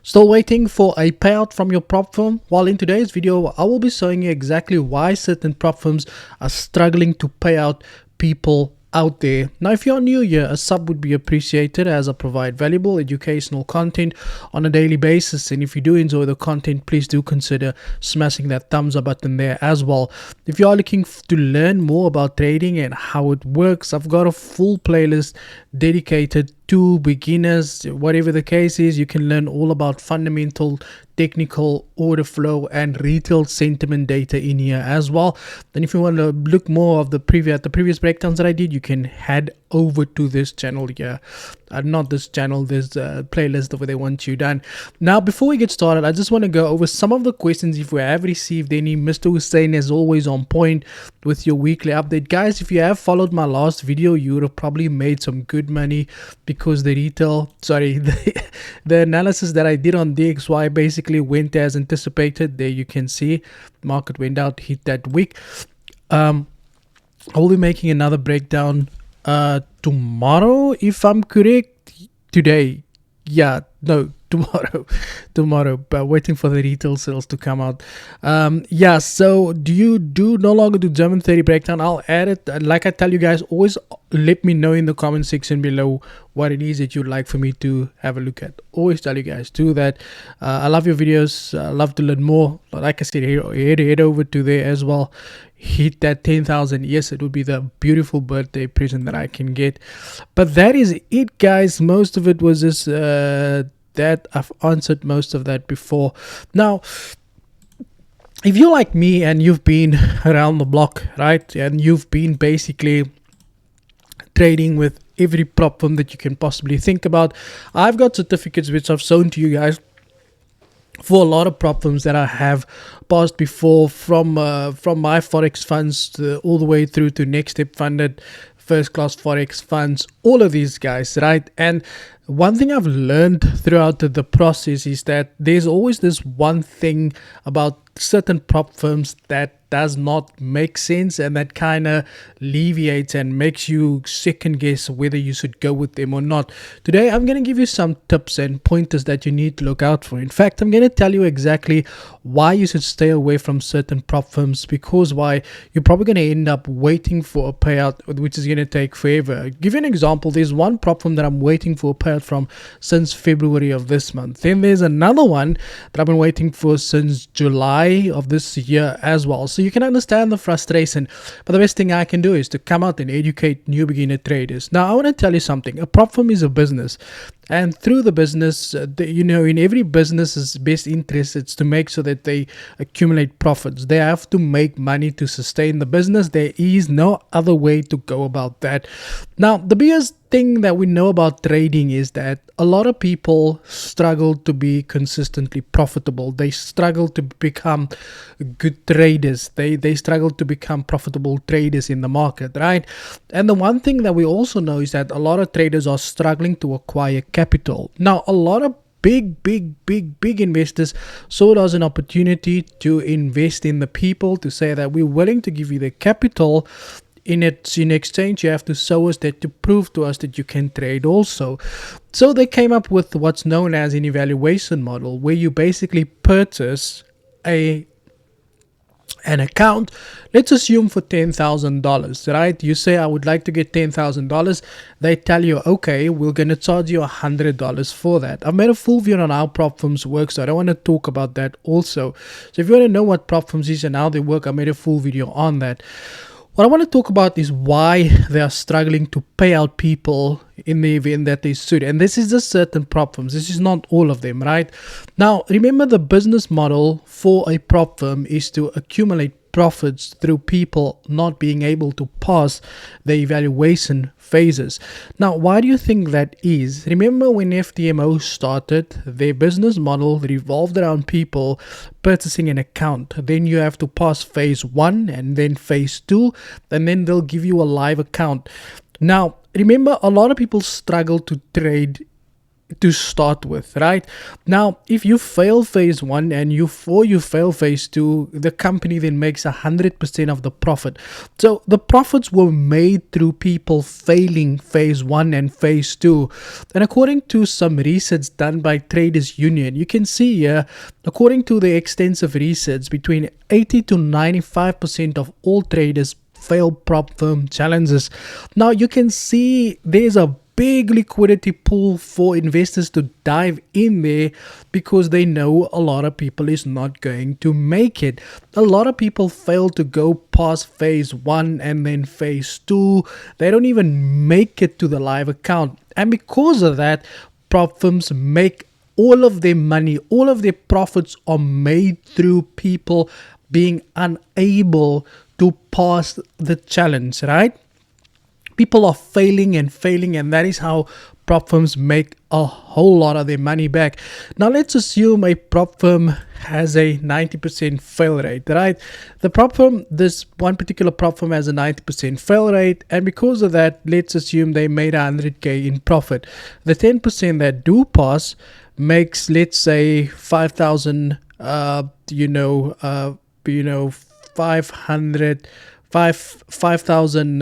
Still waiting for a payout from your prop firm? Well, in today's video, I will be showing you exactly why certain prop firms are struggling to pay out people out there. Now, if you're new here, a sub would be appreciated as I provide valuable educational content on a daily basis. And if you do enjoy the content, please do consider smashing that thumbs up button there as well. If you are looking to learn more about trading and how it works, I've got a full playlist dedicated to beginners. Whatever the case is, you can learn all about fundamental, technical, order flow and retail sentiment data in here as well. Then if you want to look more of the previous breakdowns that I did, you can head over to this channel here. Not this channel, this playlist over there once you're done. Now, before we get started, I just want to go over some of the questions if we have received any. Mr. Hussein is always on point with your weekly update. Guys, if you have followed my last video, you would have probably made some good money because the analysis that I did on DXY basically went as anticipated. There you can see market went out, hit that wick. I will be making another breakdown tomorrow, if I'm correct. Tomorrow, but waiting for the retail sales to come out. So do you no longer do German 30 breakdown? I'll add it. Like I tell you guys, always let me know in the comment section below what it is that you'd like for me to have a look at. Always tell you guys, do that. I love your videos. I love to learn more. Like I said, head over to there as well. Hit that 10,000. Yes, it would be the beautiful birthday present that I can get. But that is it, guys. Most of it was just that I've answered most of that before. Now, if you're like me and you've been around the block, right, and you've been basically trading with every prop firm that you can possibly think about, I've got certificates which I've shown to you guys for a lot of prop firms that I have passed before, from my forex funds all the way through to next step funded first class forex funds, all of these guys, right? And one thing I've learned throughout the process is that there's always this one thing about certain prop firms that does not make sense, and that kind of alleviates and makes you second guess whether you should go with them or not. Today I'm going to give you some tips and pointers that you need to look out for. In fact, I'm going to tell you exactly why you should stay away from certain prop firms, because why you're probably going to end up waiting for a payout which is going to take forever. I'll give you an example. There's one prop firm that I'm waiting for a payout from since February of this month. Then there's another one that I've been waiting for since July of this year as well. So you can understand the frustration, but the best thing I can do is to come out and educate new beginner traders. Now, I want to tell you something. A prop firm is a business, and through the business, in every business's best interest, it's to make sure that they accumulate profits. They have to make money to sustain the business. There is no other way to go about that. Now, the biggest thing that we know about trading is that a lot of people struggle to be consistently profitable. They struggle to become good traders. They struggle to become profitable traders in the market, right? And the one thing that we also know is that a lot of traders are struggling to acquire capital. Now, a lot of big investors saw it as an opportunity to invest in the people, to say that we're willing to give you the capital. In exchange, you have to show us that, to prove to us that you can trade also. So they came up with what's known as an evaluation model, where you basically purchase an account, let's assume for $10,000, right? You say, I would like to get $10,000. They tell you, okay, we're going to charge you $100 for that. I've made a full video on how prop firms work, so I don't want to talk about that also. So if you want to know what prop firms is and how they work, I made a full video on that. What I want to talk about is why they are struggling to pay out people in the event that they should. And this is just certain prop firms. This is not all of them, right? Now, remember, the business model for a prop firm is to accumulate profits through people not being able to pass the evaluation phases. Now, why do you think that is? Remember, when FTMO started, their business model revolved around people purchasing an account. Then you have to pass phase 1 and then phase 2, and then they'll give you a live account. Now, remember, a lot of people struggle to trade to start with, right? Now, if you fail phase one and you fail phase two, the company then makes 100% of the profit. So the profits were made through people failing phase one and phase two. And according to some research done by Traders Union, you can see here, according to the extensive research, between 80 to 95% of all traders fail prop firm challenges. Now you can see there's a big liquidity pool for investors to dive in there, because they know a lot of people is not going to make it. A lot of people fail to go past phase one and then phase two. They don't even make it to the live account, and because of that, prop firms make all of their money, all of their profits are made through people being unable to pass the challenge, right? People are failing, and that is how prop firms make a whole lot of their money back. Now let's assume a prop firm has a 90% fail rate, right? The prop firm, this one particular prop firm has a 90% fail rate, and because of that, let's assume they made 100k in profit. The 10% that do pass makes, let's say, 5,000 500 5,000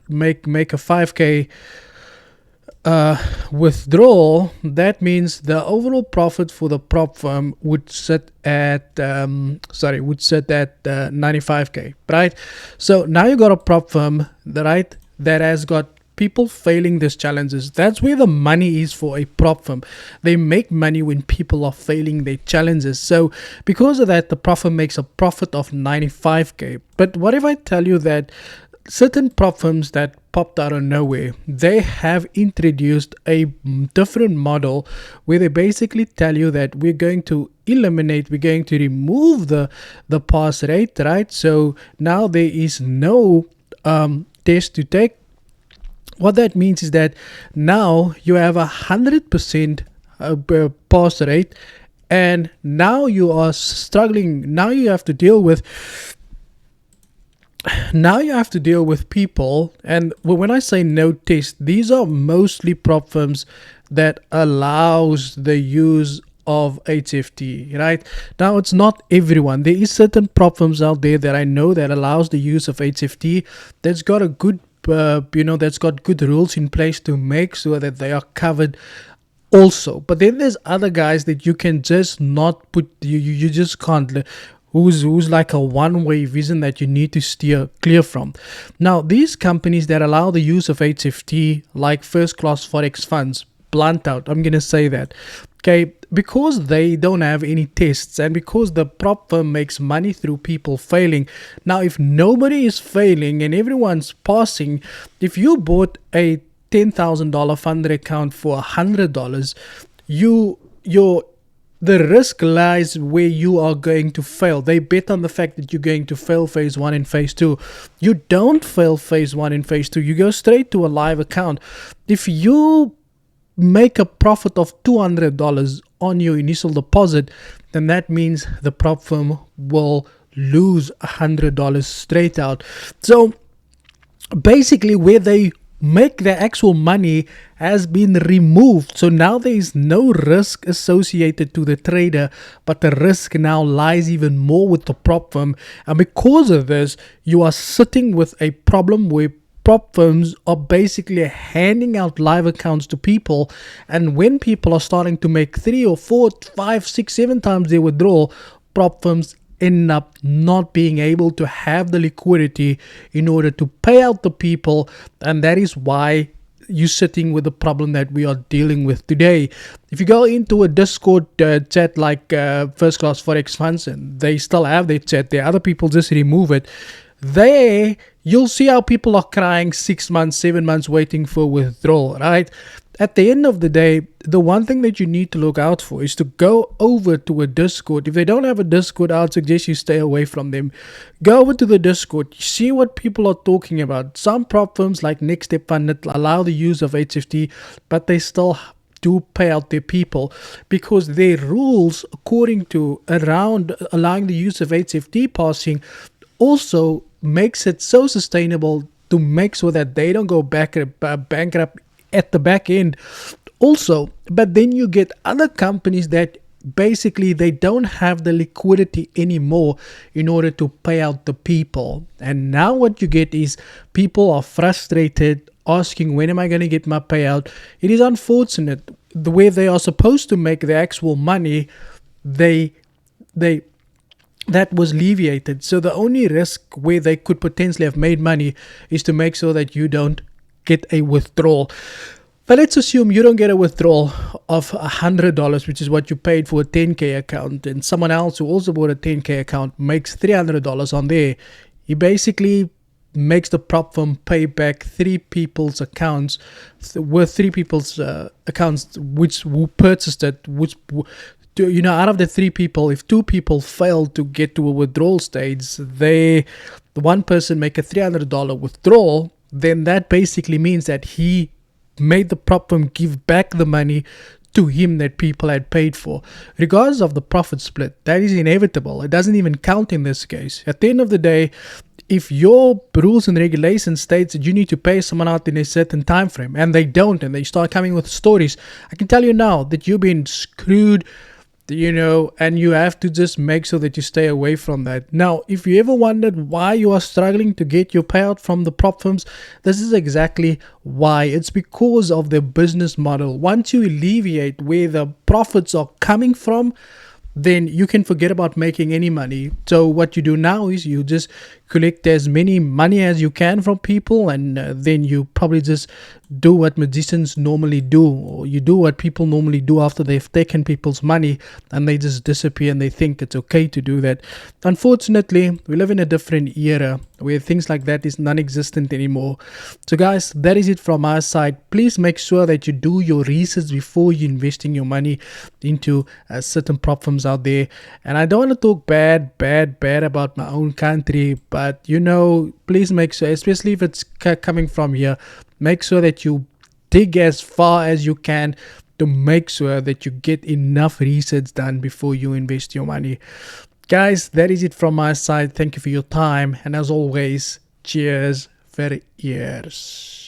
make a 5k withdrawal. That means the overall profit for the prop firm would sit at 95k, right? So now you got a prop firm, right, that has got people failing these challenges. That's where the money is for a prop firm. They make money when people are failing their challenges. So because of that, the prop firm makes a profit of 95k. But what if I tell you that certain prop firms that popped out of nowhere, they have introduced a different model where they basically tell you that we're going to remove the pass rate, right? So now there is no test to take. What that means is that now you have 100% pass rate, and now you are struggling. Now you have to deal with people. And when I say no test, these are mostly prop firms that allows the use of HFT, right? Now it's not everyone. There is certain prop firms out there that I know that allows the use of HFT, that's got a good that's got good rules in place to make sure that they are covered also. But then there's other guys that you can just not put, you just can't, who's like a one-way vision that you need to steer clear from. Now these companies that allow the use of HFT, like first class forex funds, blunt out, I'm gonna say that, okay, because they don't have any tests, and because the prop firm makes money through people failing. Now if nobody is failing and everyone's passing, if you bought a $10,000 funded account for $100, the risk lies where you are going to fail. They bet on the fact that you're going to fail phase one and phase two. You don't fail phase one and phase two. You go straight to a live account. If you make a profit of $200 on your initial deposit, then that means the prop firm will lose $100 straight out. So basically where they make the actual money has been removed. So now there is no risk associated to the trader, but the risk now lies even more with the prop firm. And because of this, you are sitting with a problem where prop firms are basically handing out live accounts to people, and when people are starting to make 3 or 4, 5, 6, 7 times their withdrawal, prop firms end up not being able to have the liquidity in order to pay out the people, and that is why you're sitting with the problem that we are dealing with today. If you go into a Discord chat like First Class Forex Funds, and they still have their chat there, other people just remove it, there you'll see how people are crying 6 months, 7 months waiting for withdrawal, right? At the end of the day, the one thing that you need to look out for is to go over to a Discord. If they don't have a Discord, I would suggest you stay away from them. Go over to the Discord, see what people are talking about. Some prop firms like Next Step Fund allow the use of HFT, but they still do pay out their people, because their rules according to around allowing the use of HFT passing also makes it so sustainable to make sure that they don't go bankrupt at the back end also. But then you get other companies that basically they don't have the liquidity anymore in order to pay out the people. And now what you get is people are frustrated, asking, when am I going to get my payout? It is unfortunate. The way they are supposed to make the actual money, they they that was alleviated. So the only risk where they could potentially have made money is to make sure that you don't get a withdrawal. But let's assume you don't get a withdrawal of $100, which is what you paid for a 10K account, and someone else who also bought a 10K account makes $300 on there. He basically makes the prop firm pay back three people's accounts, worth three people's accounts, which who purchased it, which out of the three people, if two people fail to get to a withdrawal stage, the one person make a $300 withdrawal, then that basically means that he made the prop firm give back the money to him that people had paid for. Regardless of the profit split, that is inevitable. It doesn't even count in this case. At the end of the day, if your rules and regulations states that you need to pay someone out in a certain time frame and they don't, and they start coming with stories, I can tell you now that you've been screwed, and you have to just make sure that you stay away from that. Now, if you ever wondered why you are struggling to get your payout from the prop firms, this is exactly why. It's because of their business model. Once you alleviate where the profits are coming from, then you can forget about making any money. So what you do now is you just collect as many money as you can from people, and then you probably just do what magicians normally do, or you do what people normally do after they've taken people's money, and they just disappear and they think it's okay to do that. Unfortunately, we live in a different era where things like that is non-existent anymore. So guys, that is it from our side. Please make sure that you do your research before you investing your money into certain prop firms out there. And I don't want to talk bad about my own country, but please make sure, especially if it's coming from here, make sure that you dig as far as you can to make sure that you get enough research done before you invest your money. Guys, that is it from my side. Thank you for your time, and as always, cheers for ears.